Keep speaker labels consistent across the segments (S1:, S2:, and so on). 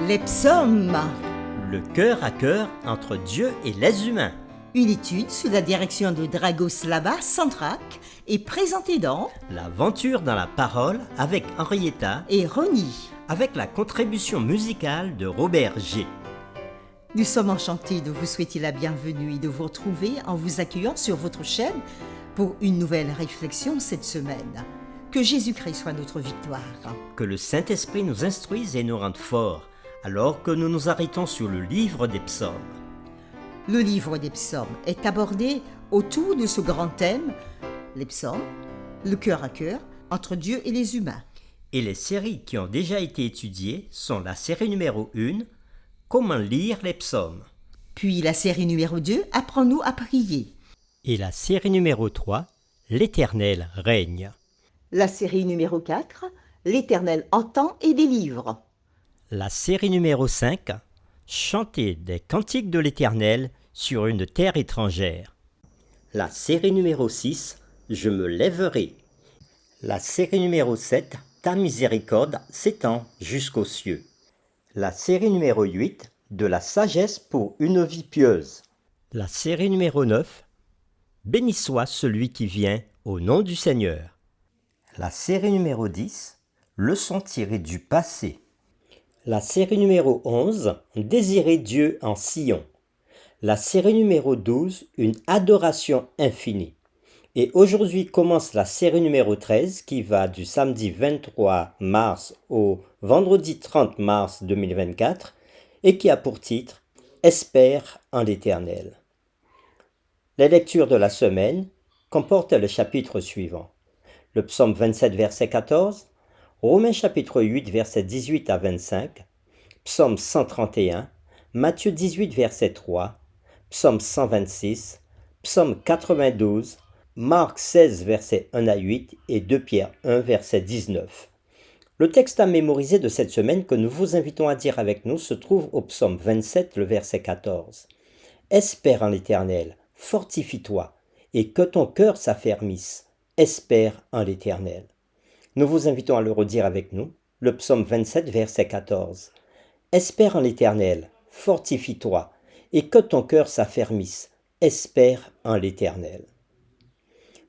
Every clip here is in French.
S1: Les psaumes.
S2: Le cœur à cœur entre Dieu et les humains.
S1: Une étude sous la direction de Dragoslava Santrak est présentée dans
S2: L'aventure dans la parole avec Henrietta
S1: et Ronnie.
S2: avec la contribution musicale de Robert G.
S1: Nous sommes enchantés de vous souhaiter la bienvenue et de vous retrouver en vous accueillant sur votre chaîne pour une nouvelle réflexion cette semaine. Que Jésus-Christ soit notre victoire.
S2: Que le Saint-Esprit nous instruise et nous rende forts, alors que nous nous arrêtons sur le livre des psaumes.
S1: Le livre des psaumes est abordé autour de ce grand thème, les psaumes, le cœur à cœur, entre Dieu et les humains.
S2: Et les séries qui ont déjà été étudiées sont la série numéro 1, Comment lire les psaumes,
S1: Puis la série numéro 2, Apprends-nous à prier.
S2: et la série numéro 3, L'Éternel règne.
S1: La série numéro 4, L'Éternel entend et délivre.
S2: La série numéro 5, Chanter des cantiques de l'Éternel sur une terre étrangère. La série numéro 6, Je me lèverai. La série numéro 7, Ta miséricorde s'étend jusqu'aux cieux. La série numéro 8, De la sagesse pour une vie pieuse. La série numéro 9, Béni soit celui qui vient au nom du Seigneur. La série numéro 10, Leçon tirée du passé. La série numéro 11, Désirer Dieu en Sion. La série numéro 12, Une adoration infinie. Et aujourd'hui commence la série numéro 13 qui va du samedi 23 mars au vendredi 30 mars 2024 et qui a pour titre Espère en l'Éternel. Les lectures de la semaine comportent le chapitre suivant. Le psaume 27 verset 14, Romains chapitre 8 verset 18 à 25, psaume 131, Matthieu 18 verset 3, psaume 126, psaume 92, Marc 16 verset 1 à 8 et 2 Pierre 1 verset 19. Le texte à mémoriser de cette semaine que nous vous invitons à dire avec nous se trouve au psaume 27, le verset 14. Espère en l'Éternel, fortifie-toi, et que ton cœur s'affermisse. Espère en l'Éternel. Nous vous invitons à le redire avec nous, le psaume 27, verset 14. Espère en l'Éternel, fortifie-toi, et que ton cœur s'affermisse. Espère en l'Éternel.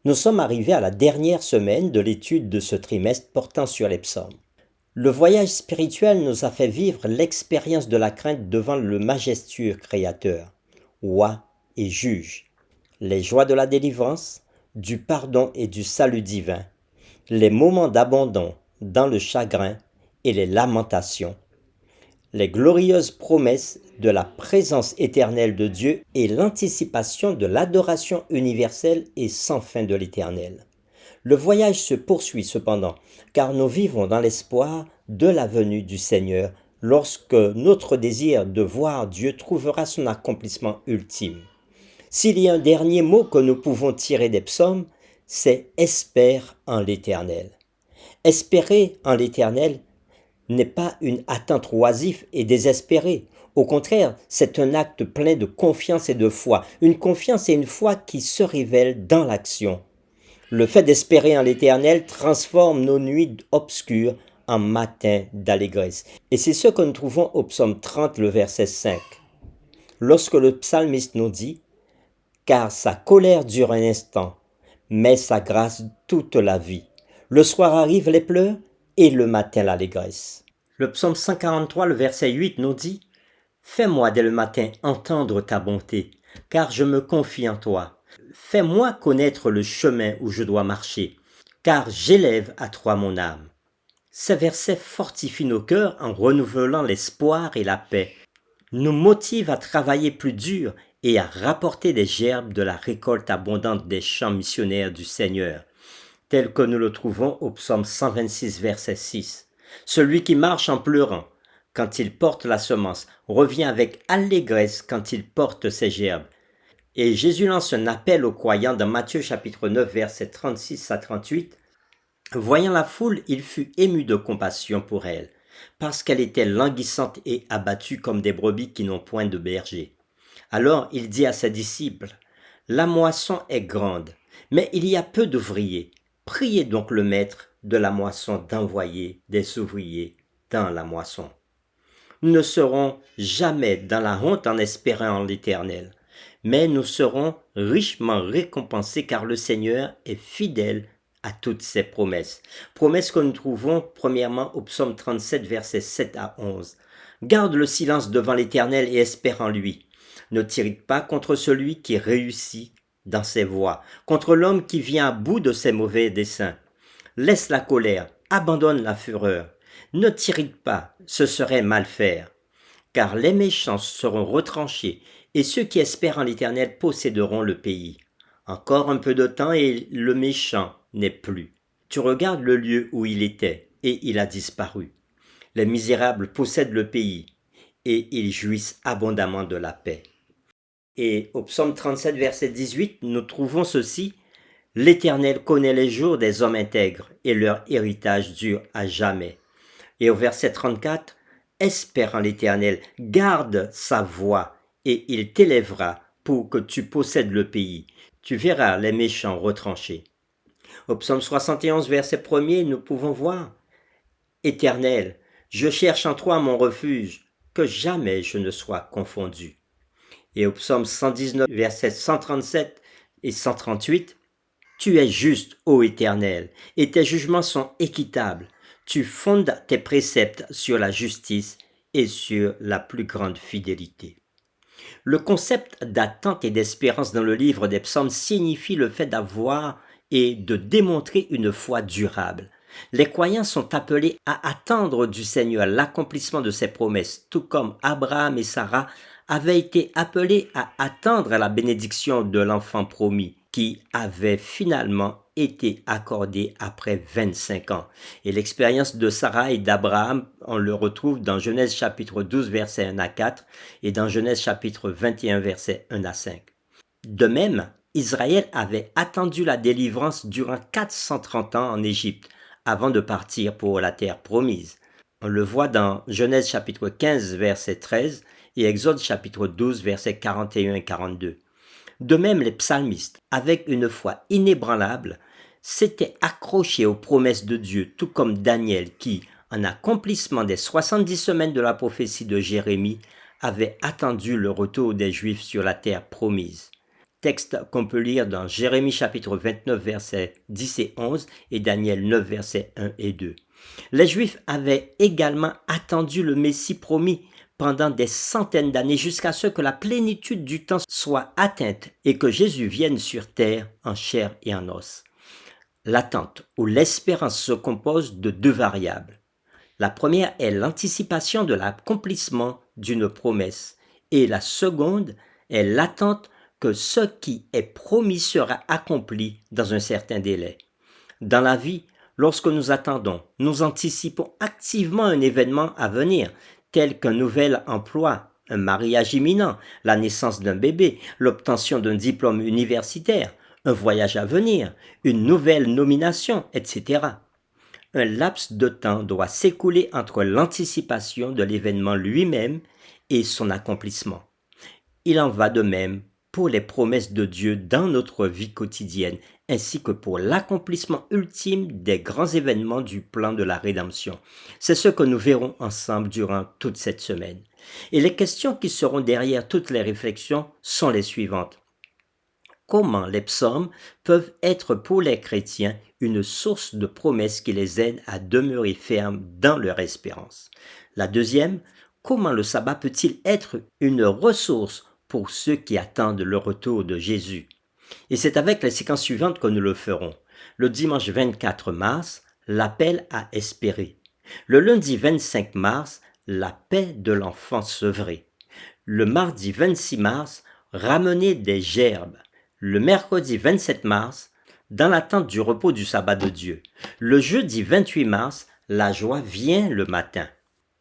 S2: Nous sommes arrivés à la dernière semaine de l'étude de ce trimestre portant sur les psaumes. Le voyage spirituel nous a fait vivre l'expérience de la crainte devant le majestueux Créateur, roi et juge, les joies de la délivrance, du pardon et du salut divin, les moments d'abandon dans le chagrin et les lamentations, les glorieuses promesses de la présence éternelle de Dieu et l'anticipation de l'adoration universelle et sans fin de l'Éternel. Le voyage se poursuit cependant, car nous vivons dans l'espoir de la venue du Seigneur lorsque notre désir de voir Dieu trouvera son accomplissement ultime. S'il y a un dernier mot que nous pouvons tirer des psaumes, c'est « espère en l'Éternel ». Espérer en l'Éternel n'est pas une attente oisive et désespérée. Au contraire, c'est un acte plein de confiance et de foi, une confiance et une foi qui se révèlent dans l'action. Le fait d'espérer en l'Éternel transforme nos nuits obscures en matins d'allégresse. Et c'est ce que nous trouvons au psaume 30, le verset 5. Lorsque le psalmiste nous dit « Car sa colère dure un instant, mais sa grâce toute la vie. Le soir arrivent les pleurs et le matin l'allégresse. » Le psaume 143, le verset 8 nous dit « Fais-moi dès le matin entendre ta bonté, car je me confie en toi. Fais-moi connaître le chemin où je dois marcher, car j'élève à toi mon âme. » Ces versets fortifient nos cœurs en renouvelant l'espoir et la paix, nous motivent à travailler plus dur et à rapporter des gerbes de la récolte abondante des champs missionnaires du Seigneur, tel que nous le trouvons au psaume 126, verset 6. Celui qui marche en pleurant, quand il porte la semence, revient avec allégresse quand il porte ses gerbes. Et Jésus lance un appel aux croyants dans Matthieu chapitre 9, versets 36 à 38. Voyant la foule, il fut ému de compassion pour elle, parce qu'elle était languissante et abattue comme des brebis qui n'ont point de berger. Alors il dit à ses disciples, « La moisson est grande, mais il y a peu d'ouvriers. Priez donc le maître de la moisson d'envoyer des ouvriers dans la moisson. » Nous ne serons jamais dans la honte en espérant en l'Éternel, mais nous serons richement récompensés car le Seigneur est fidèle à toutes ses promesses. Promesses que nous trouvons premièrement au psaume 37, versets 7 à 11. Garde le silence devant l'Éternel et espère en lui. Ne t'irrite pas contre celui qui réussit dans ses voies, contre l'homme qui vient à bout de ses mauvais desseins. Laisse la colère, abandonne la fureur. Ne t'irrite pas, ce serait mal faire. Car les méchants seront retranchés, et ceux qui espèrent en l'Éternel posséderont le pays. Encore un peu de temps et le méchant n'est plus. Tu regardes le lieu où il était, et il a disparu. Les misérables possèdent le pays, et ils jouissent abondamment de la paix. Et au psaume 37, verset 18, nous trouvons ceci. L'Éternel connaît les jours des hommes intègres, et leur héritage dure à jamais. Et au verset 34, espère en l'Éternel, garde sa voie, et il t'élèvera pour que tu possèdes le pays. Tu verras les méchants retranchés. Au psaume 71, verset 1er, nous pouvons voir. Éternel, je cherche en toi mon refuge, que jamais je ne sois confondu. Et au psaume 119, versets 137 et 138, tu es juste, ô Éternel, et tes jugements sont équitables. Tu fondes tes préceptes sur la justice et sur la plus grande fidélité. Le concept d'attente et d'espérance dans le livre des psaumes signifie le fait d'avoir et de démontrer une foi durable. Les croyants sont appelés à attendre du Seigneur l'accomplissement de ses promesses, tout comme Abraham et Sarah avaient été appelés à attendre la bénédiction de l'enfant promis, qui avait finalement été accordée après 25 ans. Et l'expérience de Sarah et d'Abraham, on le retrouve dans Genèse chapitre 12, versets 1 à 4 et dans Genèse chapitre 21, versets 1 à 5. De même, Israël avait attendu la délivrance durant 430 ans en Égypte, avant de partir pour la terre promise. On le voit dans Genèse chapitre 15, verset 13 et Exode chapitre 12, versets 41 et 42. De même, les psalmistes, avec une foi inébranlable, s'étaient accrochés aux promesses de Dieu, tout comme Daniel qui, en accomplissement des 70 semaines de la prophétie de Jérémie, avait attendu le retour des Juifs sur la terre promise. Texte qu'on peut lire dans Jérémie chapitre 29, versets 10 et 11 et Daniel 9, versets 1 et 2. Les Juifs avaient également attendu le Messie promis pendant des centaines d'années jusqu'à ce que la plénitude du temps soit atteinte et que Jésus vienne sur terre en chair et en os. L'attente ou l'espérance se compose de deux variables. La première est l'anticipation de l'accomplissement d'une promesse et la seconde est l'attente que ce qui est promis sera accompli dans un certain délai. Dans la vie, lorsque nous attendons, nous anticipons activement un événement à venir, tel qu'un nouvel emploi, un mariage imminent, la naissance d'un bébé, l'obtention d'un diplôme universitaire, un voyage à venir, une nouvelle nomination, etc. Un laps de temps doit s'écouler entre l'anticipation de l'événement lui-même et son accomplissement. Il en va de même pour les promesses de Dieu dans notre vie quotidienne, ainsi que pour l'accomplissement ultime des grands événements du plan de la rédemption. C'est ce que nous verrons ensemble durant toute cette semaine. Et les questions qui seront derrière toutes les réflexions sont les suivantes. Comment les psaumes peuvent être pour les chrétiens une source de promesses qui les aide à demeurer fermes dans leur espérance? La deuxième, comment le sabbat peut-il être une ressource pour ceux qui attendent le retour de Jésus? Et c'est avec les séquences suivantes que nous le ferons. Le dimanche 24 mars, l'appel à espérer. Le lundi 25 mars, la paix de l'enfant sevré. Le mardi 26 mars, ramener des gerbes. Le mercredi 27 mars, dans l'attente du repos du sabbat de Dieu. Le jeudi 28 mars, la joie vient le matin.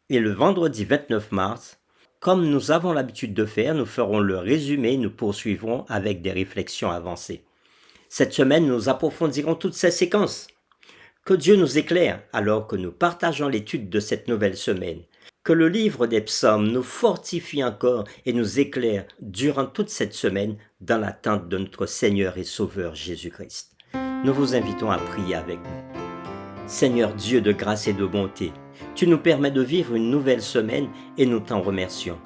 S2: Et le vendredi 29 mars, comme nous avons l'habitude de faire, nous ferons le résumé, nous poursuivrons avec des réflexions avancées. Cette semaine, nous approfondirons toutes ces séquences. Que Dieu nous éclaire alors que nous partageons l'étude de cette nouvelle semaine. Que le livre des psaumes nous fortifie encore et nous éclaire durant toute cette semaine dans l'attente de notre Seigneur et Sauveur Jésus-Christ. Nous vous invitons à prier avec nous. Seigneur Dieu de grâce et de bonté, Tu nous permets de vivre une nouvelle semaine et nous t'en remercions.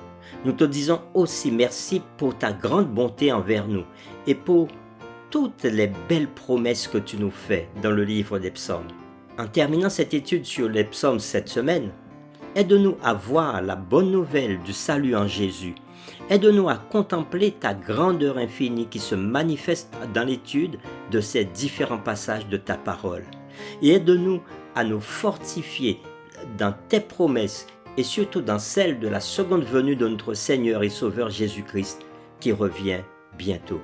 S2: Nous te disons aussi merci pour ta grande bonté envers nous et pour toutes les belles promesses que tu nous fais dans le livre des psaumes. En terminant cette étude sur les psaumes cette semaine, aide-nous à voir la bonne nouvelle du salut en Jésus. Aide-nous à contempler ta grandeur infinie qui se manifeste dans l'étude de ces différents passages de ta parole. Et aide-nous à nous fortifier dans tes promesses et surtout dans celle de la seconde venue de notre Seigneur et Sauveur Jésus-Christ qui revient bientôt.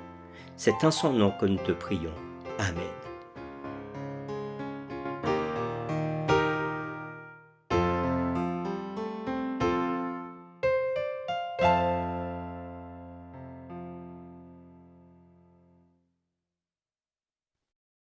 S2: C'est en son nom que nous te prions. Amen.